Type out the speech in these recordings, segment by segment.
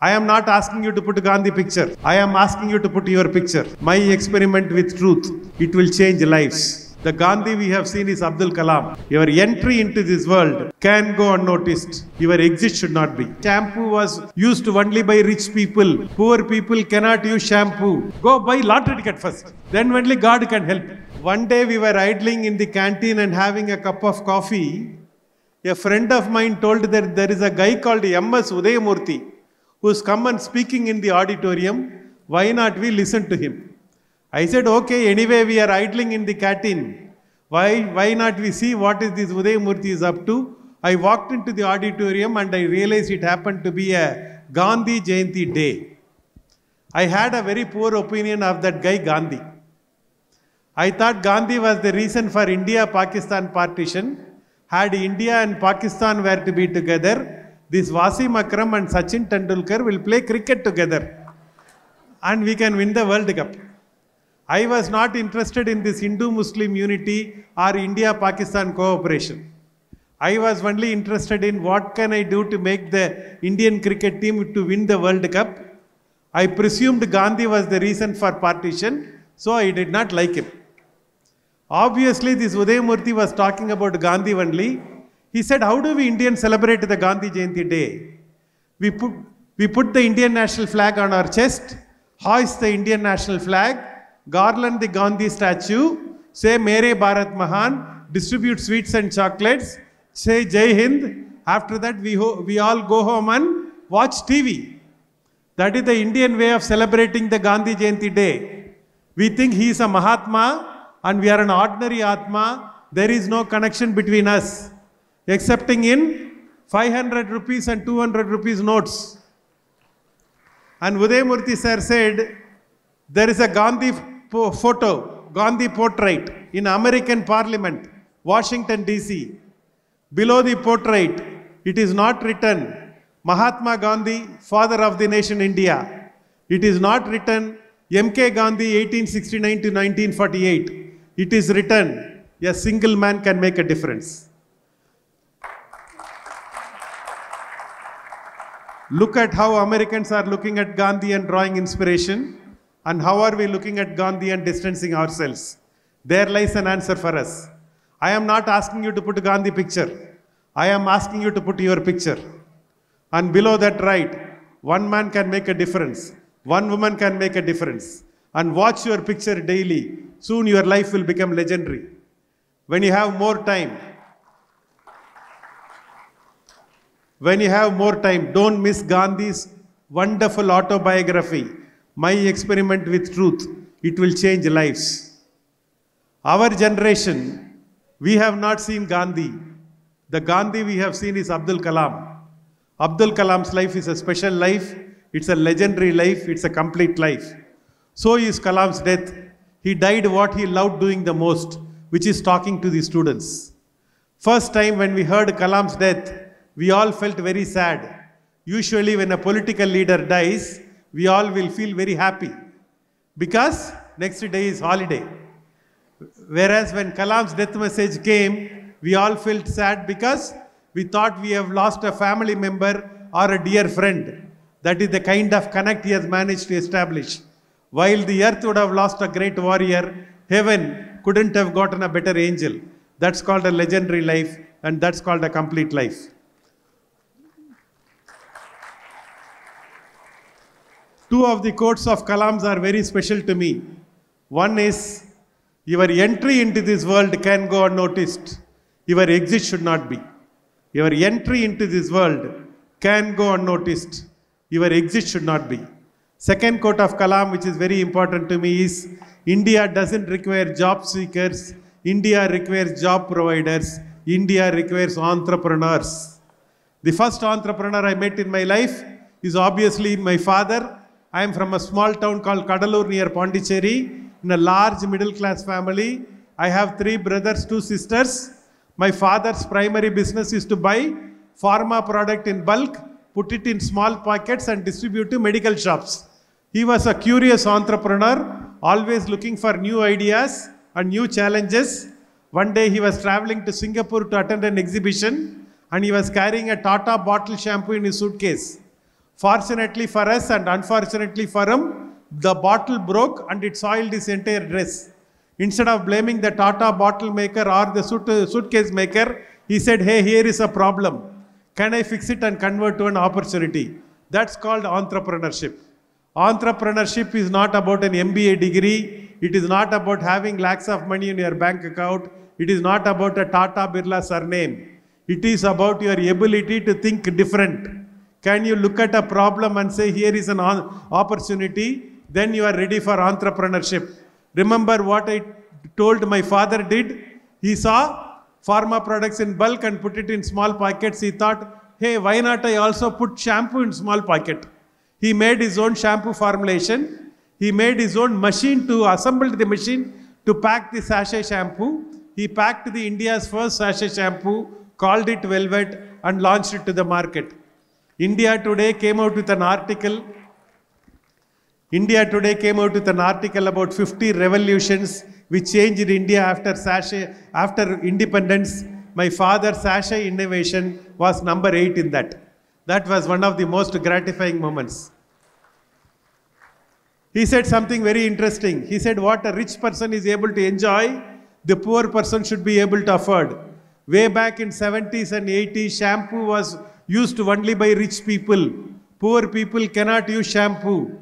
I am not asking you to put a Gandhi picture. I am asking you to put your picture. My experiment with truth. It will change lives. The Gandhi we have seen is Abdul Kalam. Your entry into this world can go unnoticed. Your exit should not be. Shampoo was used only by rich people. Poor people cannot use shampoo. Go buy lottery ticket first. Then only God can help. One day we were idling in the canteen and having a cup of coffee. A friend of mine told that there is a guy called M.S. Udayamurthy who's come and speaking in the auditorium. Why not we listen to him? I said, okay, anyway we are idling in the canteen. Why not we see what is this Udayamurthy is up to? I walked into the auditorium and I realized it happened to be a Gandhi Jayanti day. I had a very poor opinion of that guy Gandhi. I thought Gandhi was the reason for India-Pakistan partition. Had India and Pakistan were to be together, this Wasim Akram and Sachin Tendulkar will play cricket together and we can win the World Cup. I was not interested in this Hindu-Muslim unity or India-Pakistan cooperation. I was only interested in what can I do to make the Indian cricket team to win the World Cup. I presumed Gandhi was the reason for partition, so I did not like him. Obviously, this Udayamurthy was talking about Gandhi only. He said, how do we Indians celebrate the Gandhi Jayanti day? We put the Indian national flag on our chest, hoist the Indian national flag, garland the Gandhi statue, say Mere Bharat Mahan, distribute sweets and chocolates, say Jai Hind. After that, we all go home and watch TV. That is the Indian way of celebrating the Gandhi Jayanti day. We think he is a Mahatma and we are an ordinary Atma. There is no connection between us, excepting in 500 rupees and 200 rupees notes. And Udayamurthy sir said, there is a Gandhi photo, Gandhi portrait in American Parliament, Washington DC. Below the portrait, it is not written Mahatma Gandhi, father of the nation India. It is not written M.K. Gandhi 1869 to 1948. It is written, a single man can make a difference. Look at how Americans are looking at Gandhi and drawing inspiration, and how are we looking at Gandhi and distancing ourselves. There lies an answer for us. I am not asking you to put a Gandhi picture. I am asking you to put your picture. And below that write, one man can make a difference. One woman can make a difference. And watch your picture daily. Soon your life will become legendary. When you have more time, don't miss Gandhi's wonderful autobiography, My Experiment with Truth. It will change lives. Our generation, we have not seen Gandhi. The Gandhi we have seen is Abdul Kalam. Abdul Kalam's life is a special life. It's a legendary life. It's a complete life. So is Kalam's death. He died what he loved doing the most, which is talking to the students. First time when we heard Kalam's death, we all felt very sad. Usually when a political leader dies, we all will feel very happy because next day is holiday. Whereas when Kalam's death message came, we all felt sad because we thought we have lost a family member or a dear friend. That is the kind of connect he has managed to establish. While the earth would have lost a great warrior, heaven couldn't have gotten a better angel. That's called a legendary life, and that's called a complete life. Two of the quotes of Kalam's are very special to me. One is, your entry into this world can go unnoticed. Your exit should not be. Your entry into this world can go unnoticed. Your exit should not be. Second quote of Kalam, which is very important to me, is, India doesn't require job seekers. India requires job providers. India requires entrepreneurs. The first entrepreneur I met in my life is obviously my father. I am from a small town called Kadalur near Pondicherry, in a large middle class family. I have 3 brothers, 2 sisters. My father's primary business is to buy pharma product in bulk, put it in small packets and distribute to medical shops. He was a curious entrepreneur, always looking for new ideas and new challenges. One day he was traveling to Singapore to attend an exhibition and he was carrying a Tata bottle shampoo in his suitcase. Fortunately for us and unfortunately for him, the bottle broke and it soiled his entire dress. Instead of blaming the Tata bottle maker or the suitcase maker, he said, hey, here is a problem. Can I fix it and convert to an opportunity? That's called entrepreneurship. Entrepreneurship is not about an MBA degree. It is not about having lakhs of money in your bank account. It is not about a Tata Birla surname. It is about your ability to think different. Can you look at a problem and say, here is an opportunity? Then you are ready for entrepreneurship. Remember what I told my father did? He saw pharma products in bulk and put it in small packets. He thought, hey, why not I also put shampoo in small packet? He made his own shampoo formulation. He made his own machine to assemble the machine to pack the sachet shampoo. He packed the India's first sachet shampoo, called it Velvet, and launched it to the market. India Today came out with an article. India Today came out with an article about 50 revolutions which changed India after independence. My father's sachet innovation was number 8 in that. That was one of the most gratifying moments. He said something very interesting. He said what a rich person is able to enjoy, the poor person should be able to afford. Way back in 70s and 80s, shampoo was used only by rich people. Poor people cannot use shampoo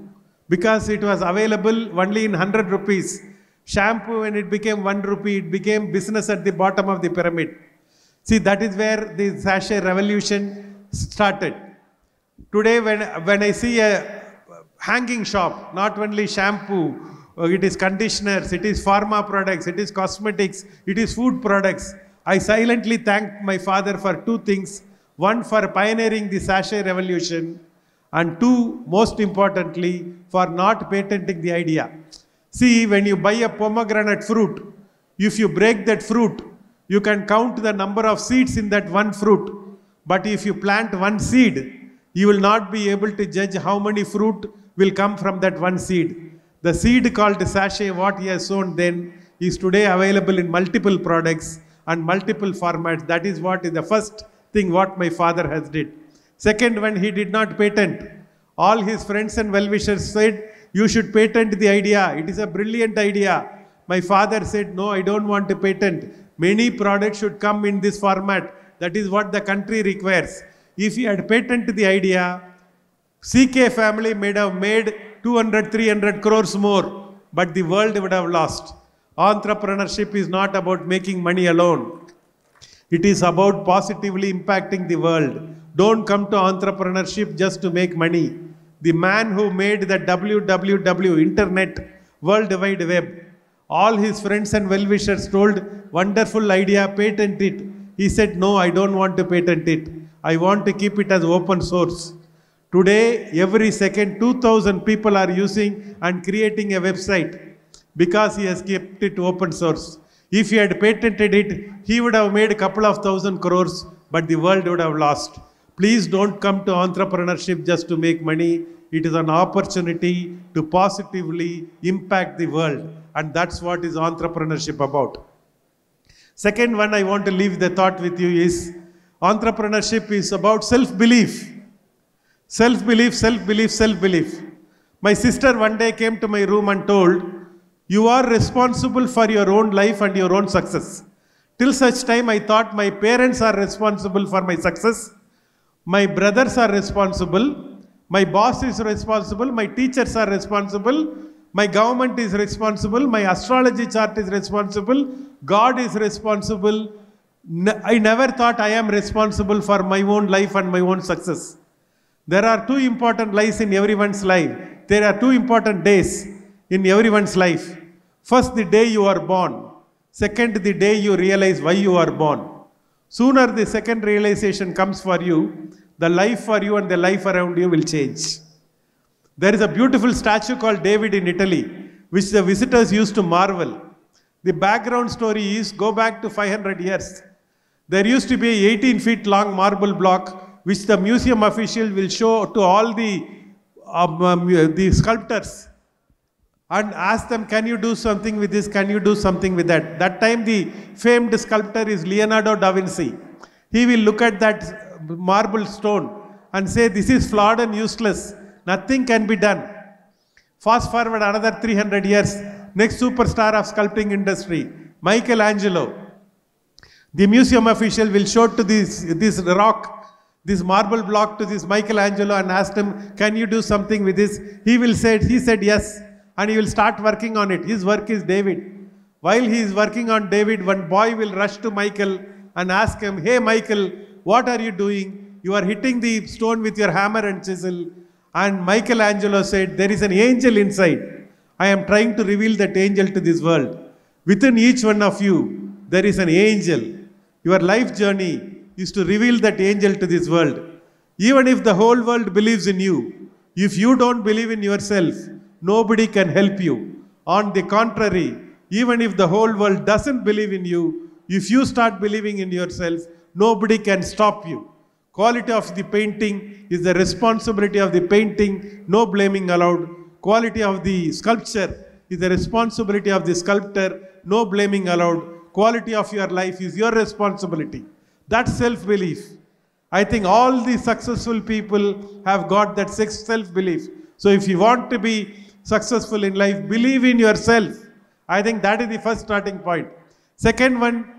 because it was available only in 100 rupees. Shampoo, when it became 1 rupee, it became business at the bottom of the pyramid. See, that is where the sachet revolution started. Today, when I see a hanging shop, not only shampoo, it is conditioners, it is pharma products, it is cosmetics, it is food products. I silently thank my father for 2 things. 1, for pioneering the sachet revolution, and 2, most importantly, for not patenting the idea. See, when you buy a pomegranate fruit, if you break that fruit, you can count the number of seeds in that one fruit. But if you plant one seed, you will not be able to judge how many fruit will come from that one seed. The seed called sachet, what he has sown then, is today available in multiple products and multiple formats. That is what is the first thing what my father has did. Second, when he did not patent, all his friends and well-wishers said, you should patent the idea. It is a brilliant idea. My father said, no, I don't want to patent. Many products should come in this format. That is what the country requires. If he had patented the idea, CK family may have made 200, 300 crores more, but the world would have lost. Entrepreneurship is not about making money alone. It is about positively impacting the world. Don't come to entrepreneurship just to make money. The man who made the www, Internet, World Wide Web, all his friends and well-wishers told, wonderful idea, patent it. He said, no, I don't want to patent it. I want to keep it as open source. Today, every second, 2,000 people are using and creating a website because he has kept it open source. If he had patented it, he would have made a couple of thousand crores, but the world would have lost. Please don't come to entrepreneurship just to make money. It is an opportunity to positively impact the world. And that's what is entrepreneurship about. Second one I want to leave the thought with you is, entrepreneurship is about self-belief. Self-belief, self-belief, self-belief. My sister one day came to my room and told, you are responsible for your own life and your own success. Till such time I thought my parents are responsible for my success. My brothers are responsible, my boss is responsible, my teachers are responsible, my government is responsible, my astrology chart is responsible, God is responsible. I never thought I am responsible for my own life and my own success. There are 2 important lives in everyone's life. There are 2 important days in everyone's life. First, the day you are born. Second, the day you realize why you are born. Sooner the second realization comes for you, the life for you and the life around you will change. There is a beautiful statue called David in Italy, which the visitors used to marvel. The background story is, go back to 500 years. There used to be a 18 feet long marble block, which the museum official will show to all the sculptors and ask them, can you do something with this, can you do something with that? That time the famed sculptor is Leonardo da Vinci. He will look at that marble stone and say this is flawed and useless. Nothing can be done. Fast forward another 300 years. Next superstar of sculpting industry, Michelangelo. The museum official will show to this rock, this marble block to this Michelangelo and asked him, can you do something with this? He said yes, and he will start working on it. His work is David. While he is working on David, one boy will rush to Michael and ask him, hey Michael, what are you doing? You are hitting the stone with your hammer and chisel. And Michelangelo said, there is an angel inside. I am trying to reveal that angel to this world. Within each one of you, there is an angel. Your life journey is to reveal that angel to this world. Even if the whole world believes in you, if you don't believe in yourself, nobody can help you. On the contrary, even if the whole world doesn't believe in you, if you start believing in yourself, nobody can stop you. Quality of the painting is the responsibility of the painting, no blaming allowed. Quality of the sculpture is the responsibility of the sculptor, no blaming allowed. Quality of your life is your responsibility. That's self-belief. I think all the successful people have got that self-belief. So if you want to be successful in life, believe in yourself. I think that is the first starting point. Second one,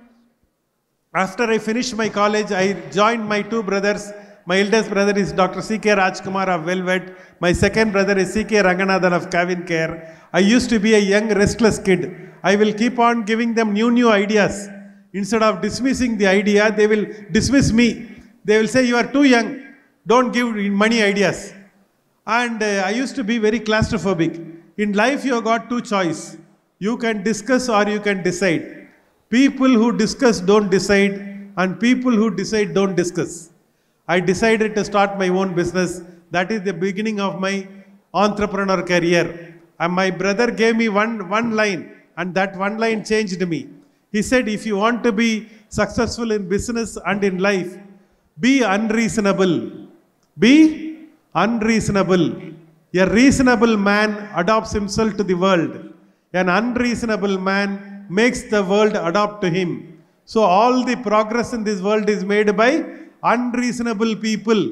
after I finished my college, I joined my two brothers. My eldest brother is Dr. C.K. Rajkumar of Velvet. My second brother is C.K. Ranganathan of Kavin Care. I used to be a young, restless kid. I will keep on giving them new ideas. Instead of dismissing the idea, they will dismiss me. They will say, you are too young. Don't give money ideas. And I used to be very claustrophobic. In life, you have got two choices. You can discuss or you can decide. People who discuss don't decide, and people who decide don't discuss. I decided to start my own business. That is the beginning of my entrepreneur career. And my brother gave me one line, and that one line changed me. He said, if you want to be successful in business and in life, be unreasonable. Be unreasonable. A reasonable man adopts himself to the world. An unreasonable man makes the world adopt to him. So all the progress in this world is made by unreasonable people.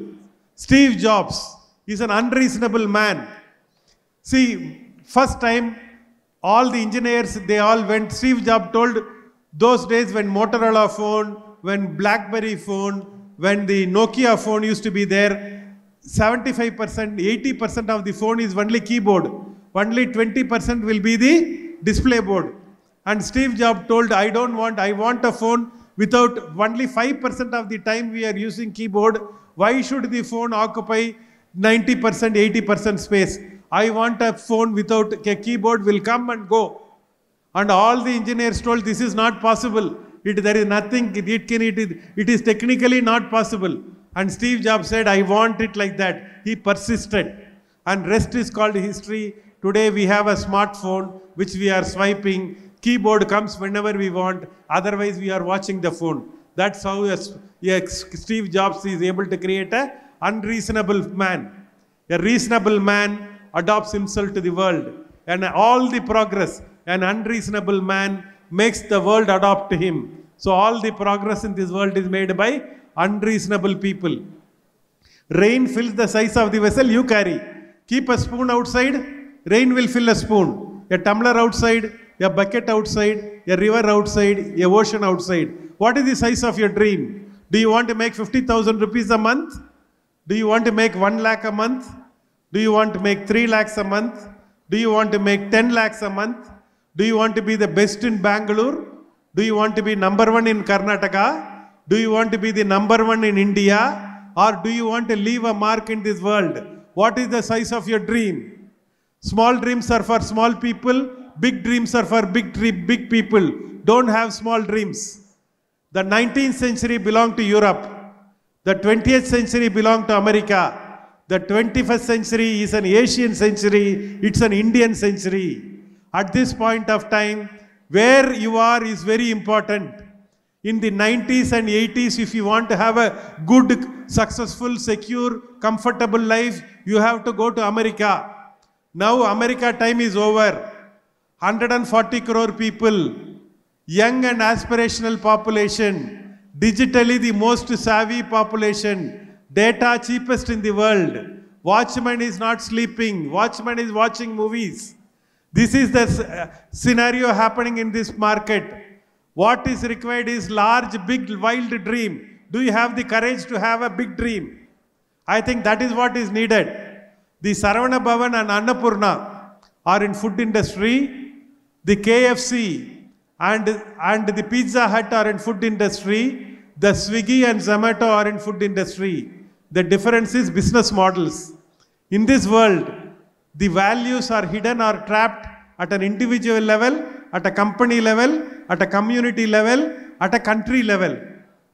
Steve Jobs is an unreasonable man. See, first time all the engineers, they all went. Steve Jobs told those days when Motorola phone, when BlackBerry phone, when the Nokia phone used to be there, 75%, 80% of the phone is only keyboard. Only 20% will be the display board. And Steve Jobs told, I want a phone without only 5% of the time we are using keyboard. Why should the phone occupy 90%, 80% space? I want a phone without a keyboard will come and go. And all the engineers told this is not possible. There is nothing, it is technically not possible. And Steve Jobs said, I want it like that. He persisted. And rest is called history. Today we have a smartphone which we are swiping. Keyboard comes whenever we want. Otherwise we are watching the phone. That's how Steve Jobs is able to create an unreasonable man. A reasonable man adopts himself to the world. And all the progress, an unreasonable man makes the world adopt to him. So all the progress in this world is made by unreasonable people. Rain fills the size of the vessel you carry. Keep a spoon outside, rain will fill a spoon. A tumbler outside, a bucket outside, a river outside, a ocean outside. What is the size of your dream? Do you want to make 50,000 rupees a month? Do you want to make 1 lakh a month? Do you want to make 3 lakhs a month? Do you want to make 10 lakhs a month? Do you want to be the best in Bangalore? Do you want to be number 1 in Karnataka? Do you want to be the number 1 in India? Or do you want to leave a mark in this world? What is the size of your dream? Small dreams are for small people. Big dreams are for big people. Don't have small dreams. The 19th century belonged to Europe. The 20th century belonged to America. The 21st century is an Asian century. It's an Indian century. At this point of time, where you are is very important. In the 90s and 80s, if you want to have a good, successful, secure, comfortable life, you have to go to America. Now America time is over. 140 crore people, young and aspirational population, digitally the most savvy population, Data cheapest in the world. Watchman is not sleeping. Watchman is watching movies. This is the scenario happening in this market. What is required is large, big, wild dream. Do you have the courage to have a big dream? I think that is what is needed. The Saravana Bhavan and Annapurna are in food industry. The KFC and the Pizza Hut are in food industry. The Swiggy and Zomato are in food industry. The difference is business models. In this world, the values are hidden or trapped at an individual level, at a company level, at a community level, at a country level.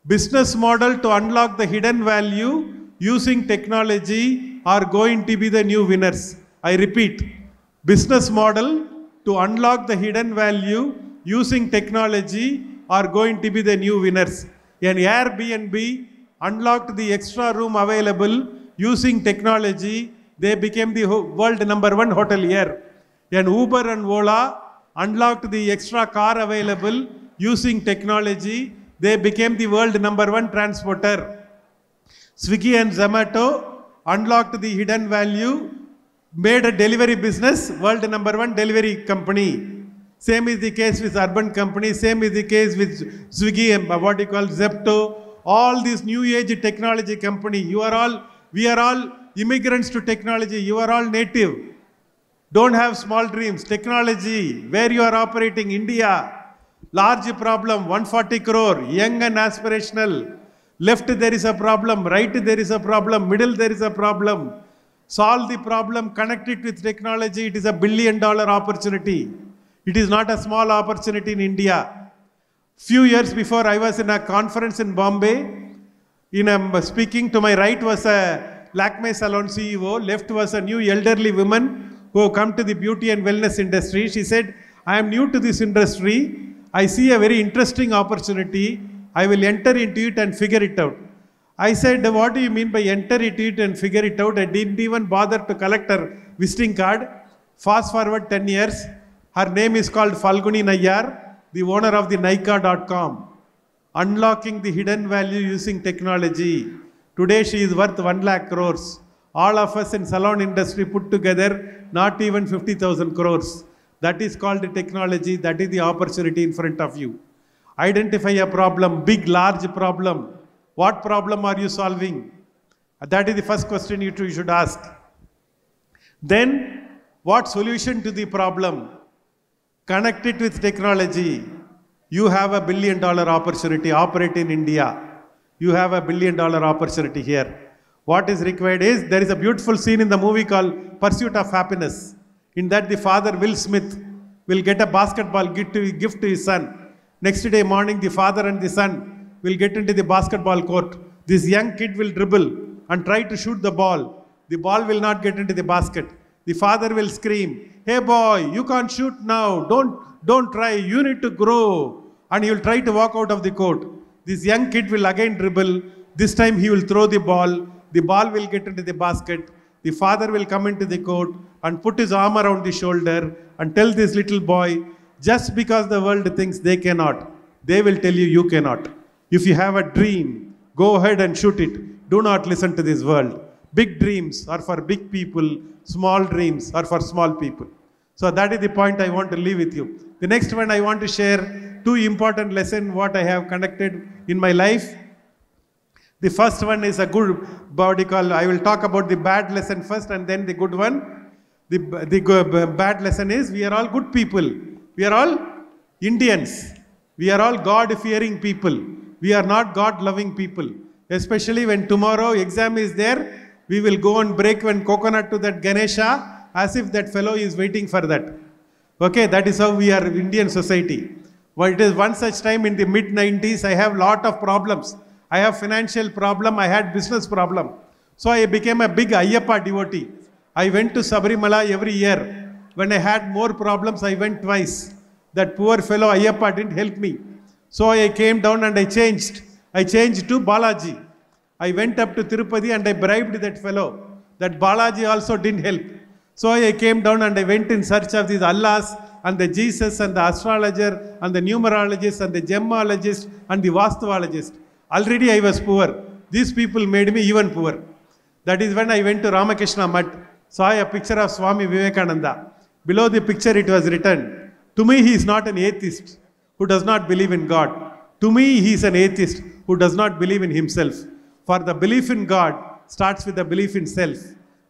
Business model to unlock the hidden value using technology are going to be the new winners. I repeat, business model to unlock the hidden value using technology are going to be the new winners. An Airbnb unlocked the extra room available using technology. They became the world #1 hotelier. And Uber and Ola unlocked the extra car available using technology. They became the world #1 transporter. Swiggy and Zomato unlocked the hidden value, made a delivery business, world #1 delivery company. Same is the case with urban companies, same is the case with Swiggy and what you call Zepto, all these new age technology company. We are all immigrants to technology, you are all native. Don't have small dreams. Technology, where you are operating, India, large problem, 140 crore, young and aspirational. Left there is a problem, right there is a problem, middle there is a problem. Solve the problem, connect it with technology, it is $1 billion opportunity. It is not a small opportunity in India. Few years before, I was in a conference in Bombay. Speaking to my right was a Lakme Salon CEO, left was a new elderly woman who come to the beauty and wellness industry. She said, I am new to this industry. I see a very interesting opportunity. I will enter into it and figure it out. I said, what do you mean by enter into it and figure it out? I didn't even bother to collect her visiting card. Fast forward 10 years. Her name is called Falguni Nayyar, the owner of the Nykaa.com. Unlocking the hidden value using technology. Today she is worth 1 lakh crores. All of us in salon industry put together, not even 50,000 crores. That is called technology. That is the opportunity in front of you. Identify a problem, big, large problem. What problem are you solving? That is the first question you should ask. Then, what solution to the problem? Connect it with technology. You have $1 billion opportunity, operate in India. You have $1 billion opportunity here. What is required is, there is a beautiful scene in the movie called Pursuit of Happiness. In that the father, Will Smith, will get a basketball gift to his son. Next day morning, the father and the son will get into the basketball court. This young kid will dribble and try to shoot the ball. The ball will not get into the basket. The father will scream, hey boy, you can't shoot now. Don't try. You need to grow. And he will try to walk out of the court. This young kid will again dribble. This time he will throw the ball. The ball will get into the basket. The father will come into the court and put his arm around the shoulder and tell this little boy, just because the world thinks they cannot, they will tell you you cannot. If you have a dream, go ahead and shoot it. Do not listen to this world. Big dreams are for big people. Small dreams are for small people. So that is the point I want to leave with you. The next one I want to share 2 important lessons what I have conducted in my life. The first one is a good body call. I will talk about the bad lesson first and then the good one. The bad lesson is we are all good people. We are all Indians. We are all God-fearing people. We are not God-loving people. Especially when tomorrow exam is there, we will go and break one coconut to that Ganesha as if that fellow is waiting for that. Okay, that is how we are Indian society. Well, it is one such time in the mid-90s, I have lot of problems. I have financial problem, I had business problem. So I became a big Ayyappa devotee. I went to Sabarimala every year. When I had more problems, I went twice. That poor fellow Ayyappa didn't help me. So I came down and I changed. I changed to Balaji. I went up to Tirupati and I bribed that fellow. That Balaji also didn't help. So I came down and I went in search of these Allahs and the Jesus and the astrologer and the numerologist and the gemologist and the vastuologist. Already I was poor. These people made me even poor. That is when I went to Ramakrishna Mutt, saw a picture of Swami Vivekananda. Below the picture it was written, to me he is not an atheist who does not believe in God. To me he is an atheist who does not believe in himself. For the belief in God starts with the belief in self.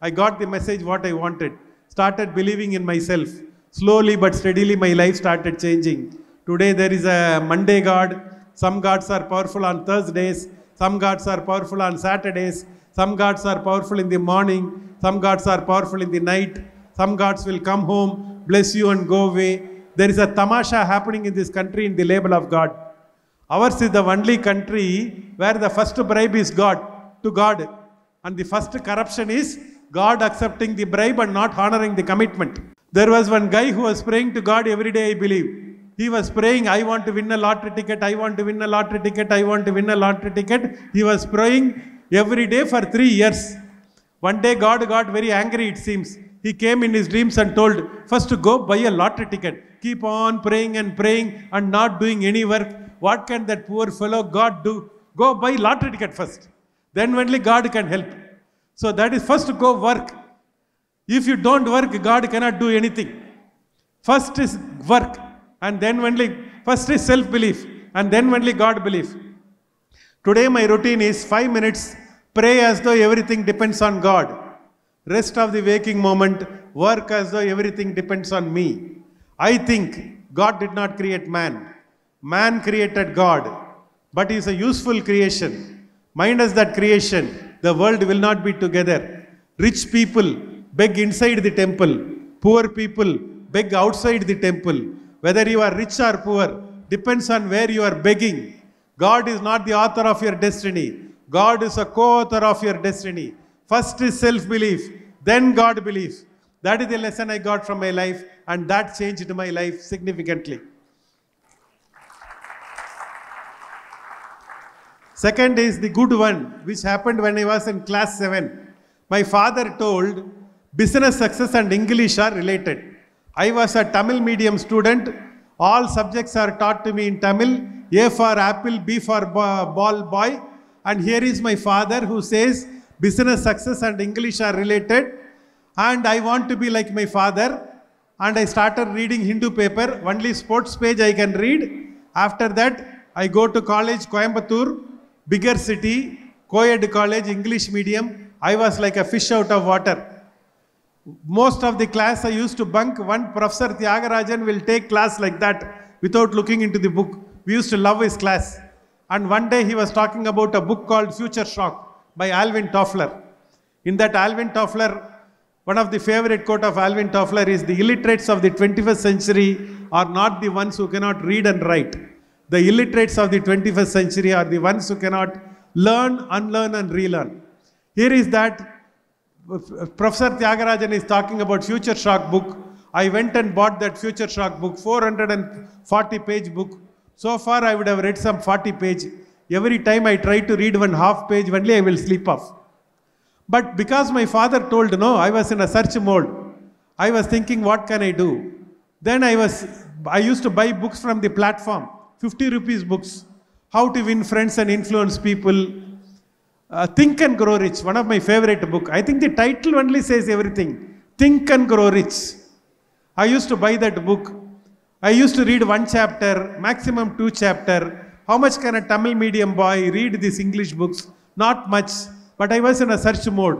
I got the message what I wanted. Started believing in myself. Slowly but steadily my life started changing. Today there is a Monday God. Some gods are powerful on Thursdays. Some gods are powerful on Saturdays. Some gods are powerful in the morning. Some gods are powerful in the night. Some gods will come home, bless you and go away. There is a tamasha happening in this country in the label of God. Ours is the only country where the first bribe is God, to God. And the first corruption is God accepting the bribe and not honoring the commitment. There was one guy who was praying to God every day, I believe. He was praying, I want to win a lottery ticket, I want to win a lottery ticket, I want to win a lottery ticket. He was praying every day for 3 years. One day God got very angry, it seems. He came in his dreams and told, first to go buy a lottery ticket. Keep on praying and not doing any work. What can that poor fellow God do? Go buy lottery ticket first. Then only God can help. So that is first go work. If you don't work, God cannot do anything. First is work. And then only, first is self-belief. And then only God belief. Today my routine is 5 minutes, pray as though everything depends on God. Rest of the waking moment, work as though everything depends on me. I think God did not create man. Man created God. But he is a useful creation. Minus that creation, the world will not be together. Rich people beg inside the temple. Poor people beg outside the temple. Whether you are rich or poor, depends on where you are begging. God is not the author of your destiny. God is a co-author of your destiny. First is self-belief, then God belief. That is the lesson I got from my life, and that changed my life significantly. Second is the good one, which happened when I was in class 7. My father told, business success and English are related. I was a Tamil medium student. All subjects are taught to me in Tamil. A for apple, B for ball boy. And here is my father who says business success and English are related. And I want to be like my father. And I started reading Hindu paper. Only sports page I can read. After that, I go to college, Coimbatore, bigger city, co-ed college, English medium. I was like a fish out of water. Most of the class I used to bunk. One Professor Tyagarajan will take class like that without looking into the book. We used to love his class. And one day he was talking about a book called Future Shock by Alvin Toffler. In that Alvin Toffler, one of the favorite quote of Alvin Toffler is, the illiterates of the 21st century are not the ones who cannot read and write. The illiterates of the 21st century are the ones who cannot learn, unlearn and relearn. Here is that Professor Tyagarajan is talking about Future Shock book. I went and bought that Future Shock book, 440 page book. So far I would have read some 40 page. Every time I try to read one half page, only I will sleep off. But because my father told no, I was in a search mode. I was thinking, what can I do? Then I used to buy books from the platform, 50 rupees books. How to win friends and influence people. Think and Grow Rich, one of my favorite book. I think the title only says everything. Think and Grow Rich. I used to buy that book. I used to read 1 chapter, maximum 2 chapter. How much can a Tamil medium boy read these English books? Not much, but I was in a search mode.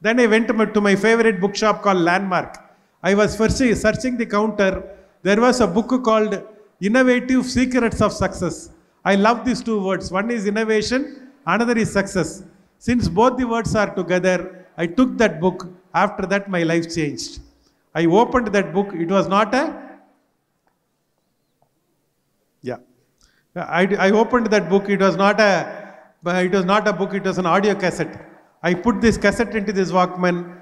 Then I went to my favorite bookshop called Landmark. I was searching the counter. There was a book called Innovative Secrets of Success. I love these 2 words. One is innovation, another is success. Since both the words are together, I took that book. After that, my life changed. I opened that book. It was not a... Yeah. I opened that book. It was not a book. It was an audio cassette. I put this cassette into this Walkman.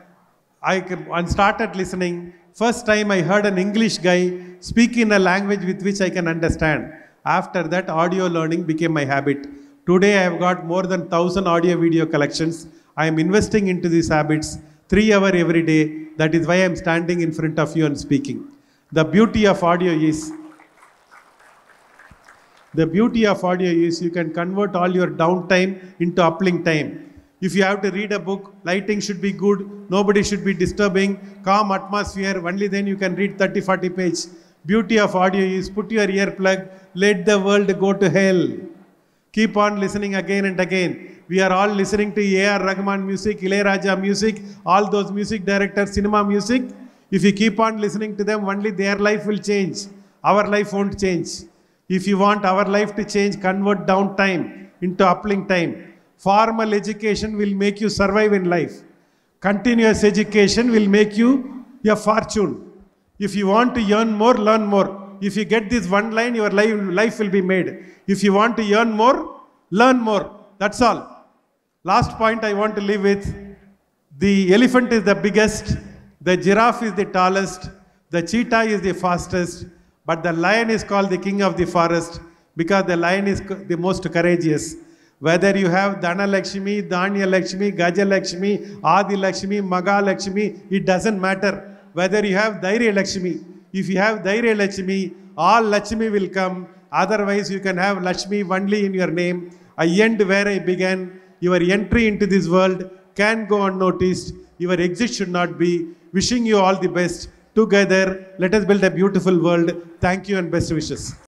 And started listening. First time I heard an English guy speak in a language with which I can understand. After that, audio learning became my habit. Today I have got more than 1,000 audio video collections. I am investing into these habits 3 hours every day. That is why I am standing in front of you and speaking. The beauty of audio is, The beauty of audio is you can convert all your downtime into uplink time. If you have to read a book, lighting should be good, nobody should be disturbing, calm atmosphere, only then you can read 30-40 pages. Beauty of audio is put your earplug, let the world go to hell. Keep on listening again and again. We are all listening to A.R. Rahman music, Ilayaraja music, all those music directors, cinema music. If you keep on listening to them, only their life will change. Our life won't change. If you want our life to change, convert downtime into uplink time. Formal education will make you survive in life. Continuous education will make you a fortune. If you want to earn more, learn more. If you get this one line, your life will be made. If you want to earn more, learn more. That's all. Last point I want to leave with. The elephant is the biggest. The giraffe is the tallest. The cheetah is the fastest. But the lion is called the king of the forest because the lion is the most courageous. Whether you have Dana Lakshmi, Dhanya Lakshmi, Gaja Lakshmi, Adi Lakshmi, Maga Lakshmi, it doesn't matter. Whether you have Dhairya Lakshmi. If you have Dhairya Lakshmi, all Lakshmi will come. Otherwise, you can have Lakshmi only in your name. I end where I began. Your entry into this world can go unnoticed. Your exit should not be. Wishing you all the best. Together, let us build a beautiful world. Thank you and best wishes.